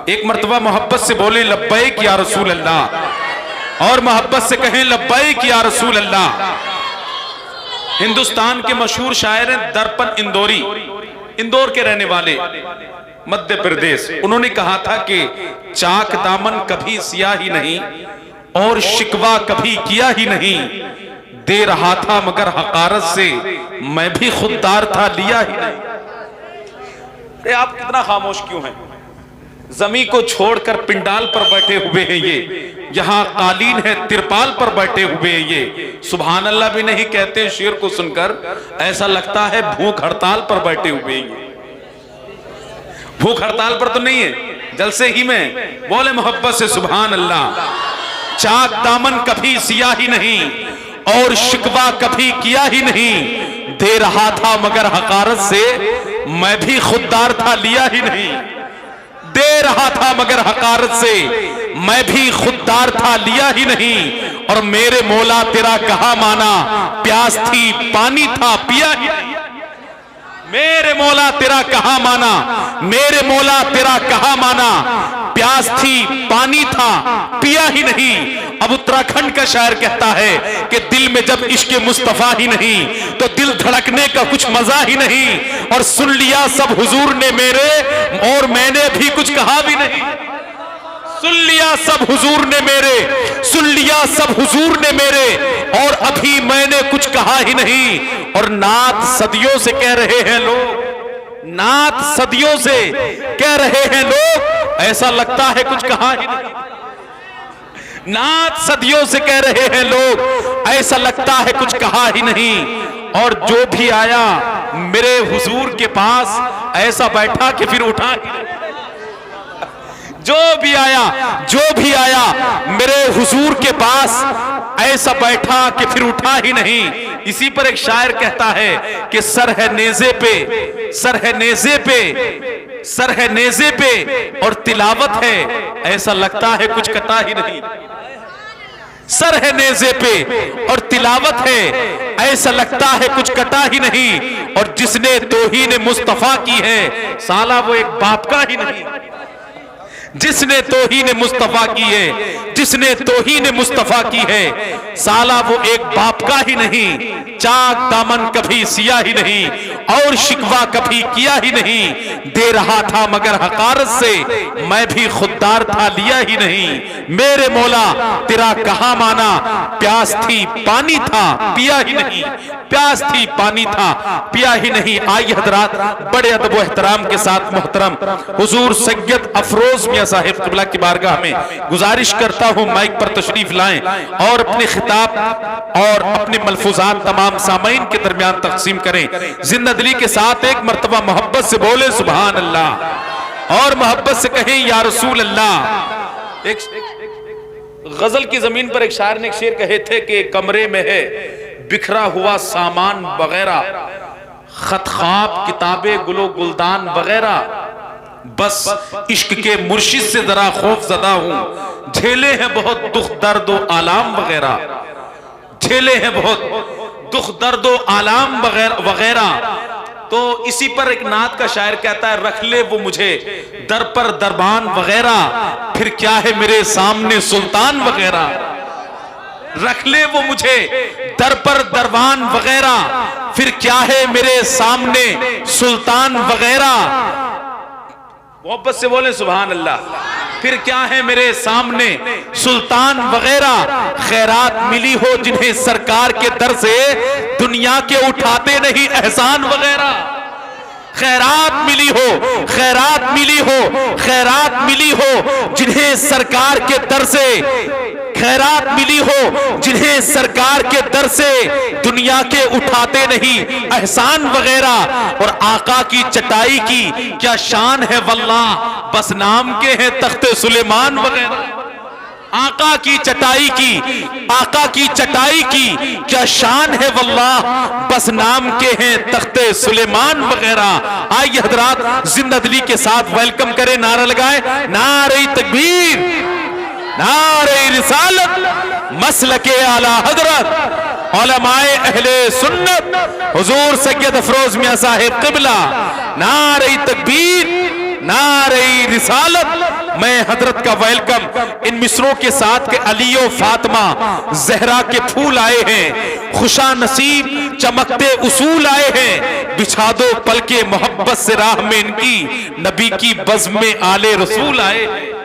एक मर्तबा मोहब्बत से बोले लब्बैक या रसूल अल्लाह, और मोहब्बत से कहें लब्बैक या रसूल अल्लाह। हिंदुस्तान के मशहूर शायर हैं दर्पण इंदौरी, इंदौर के रहने वाले, मध्य प्रदेश। उन्होंने कहा था कि चाक दामन कभी सिया ही नहीं और शिकवा कभी किया ही नहीं, दे रहा था मगर हकारत से मैं भी खुददार था लिया ही नहीं। अरे आप कितना खामोश क्यों हैं? जमी को छोड़कर पिंडाल पर बैठे हुए हैं ये, यहाँ कालीन है तिरपाल पर बैठे हुए हैं ये। सुभान अल्लाह भी नहीं कहते शेर को सुनकर, ऐसा लगता है भूख हड़ताल पर बैठे हुए हैं ये। भूख हड़ताल पर तो नहीं है, जलसे ही में बोले मोहब्बत से सुभान अल्लाह। चाक दामन कभी सिया ही नहीं और शिकवा कभी किया ही नहीं, दे रहा था मगर हकारत से मैं भी खुददार था लिया ही नहीं। दे रहा था मगर हकारत से मैं भी खुददार था लिया ही नहीं, और मेरे मौला तेरा कहा माना, प्यास थी पानी था पिया ही नहीं। मेरे मौला तेरा कहा माना, मेरे मौला तेरा कहा माना, प्यास थी पानी था पिया ही नहीं। अब उत्तराखंड का शायर कहता है कि दिल में जब इश्क मुस्तफा ही नहीं तो दिल धड़कने का कुछ मजा ही नहीं, और सुन लिया सब हुजूर ने मेरे और मैंने भी कुछ कहा भी नहीं। सुन लिया सब हुजूर ने मेरे, सुन लिया सब हुजूर ने मेरे, और अभी मैंने कुछ कहा ही नहीं। और नात सदियों से कह रहे हैं लोग, नात सदियों से कह रहे हैं लोग, ऐसा लगता है कुछ कहा ही नहीं। नात सदियों से कह रहे हैं लोग, ऐसा लगता है कुछ कहा ही नहीं। और जो भी आया मेरे हुजूर के पास, ऐसा बैठा कि फिर उठा ही नहीं। जो भी आया, जो भी आया मेरे हुजूर के पास, ऐसा बैठा कि फिर उठा ही नहीं। इसी पर एक शायर कहता है कि सर है नेज़े पे, सर है नेज़े पे, सर है नेज़े पे और तिलावत है, ऐसा लगता है कुछ कटा ही नहीं। सर है नेज़े पे और तिलावत है, ऐसा लगता है कुछ कटा ही नहीं। और जिसने तौहीन मुस्तफा की है, साला वो एक बाप का ही नहीं। जिसने तौहीन मुस्तफा की है, जिसने तौहीन मुस्तफा की है, साला वो एक बाप का ही नहीं। चाक दामन कभी सिया ही नहीं और शिकवा कभी किया ही नहीं, दे रहा था मगर हकारत से मैं भी खुददार था लिया ही नहीं। मेरे मौला तेरा कहा माना, प्यास थी पानी था पिया ही नहीं, प्यास थी पानी था पिया ही नहीं। आइए हजरात, बड़े अदब व एहतराम के साथ मोहतरम हुजूर सैयद अफरोज मियां साहिब क़िबला की बारगाह में गुजारिश करता हूं माइक पर तशरीफ लाएं और अपने खिताब और अपने मलफूजात तमाम सामीन के दरमियान तकसीम करें। जिंदा दिली के साथ एक मर्तबा मोहब्बत से बोले सुभान अल्लाह, और मोहब्बत से कहें या रसूल अल्लाह। एक गजल की जमीन पर एक शायर ने एक शेर कहे थे कि कमरे में है बिखरा हुआ सामान वगैरह, खत ख्वाब किताबें गुलो गुलदान वगैरह, बस इश्क के मुर्शिद से जरा खौफ ज़दा हूं, झेले हैं बहुत दुख दर्द व आलाम वगैरह, झेले हैं बहुत दुख दर्द व आलाम वगैरह। तो इसी पर एक नात का शायर कहता है, रख ले वो मुझे दर पर दरबान वगैरह, फिर क्या है मेरे सामने सुल्तान वगैरह। रख ले वो मुझे दर पर दरबान वगैरह, फिर क्या है मेरे सामने सुल्तान वगैरह। मोहब्बत से बोले सुभान अल्लाह। फिर क्या है मेरे सामने सुल्तान वगैरह, खैरात मिली हो जिन्हें सरकार के दर से, दुनिया के उठाते नहीं एहसान वगैरह। खैरात मिली हो, खैरात मिली हो, खैरात मिली हो जिन्हें सरकार के दर से, खैरात मिली हो जिन्हें सरकार के दर से, दुनिया के उठाते नहीं एहसान वगैरह। और आका की चटाई की क्या शान है वल्लाह, बस नाम के हैं तख्ते सुलेमान वगैरह। आका की चटाई की, आका की चटाई की क्या शान है वल्लाह, बस नाम के हैं तख्ते सुलेमान वगैरह। आइए हजरात जिंदा दिली के साथ वेलकम करें, नारा लगाए, नारे तकबीर, नारे रिसालत, मसलके आला हजरत उलमाए अहले सुन्नत हुजूर सैयद अफरोज मियां साहिब क़िबला। नारे तकबीर, नारे रिसालत। मैं हजरत का वेलकम इन मिसरों के साथ के अलीओ फातिमा जहरा के फूल आए हैं, खुशा नसीब चमकते उसूल आए हैं, बिछा दो पल के मोहब्बत से राह में इनकी, नबी की बज़्म में आले रसूल आए हैं।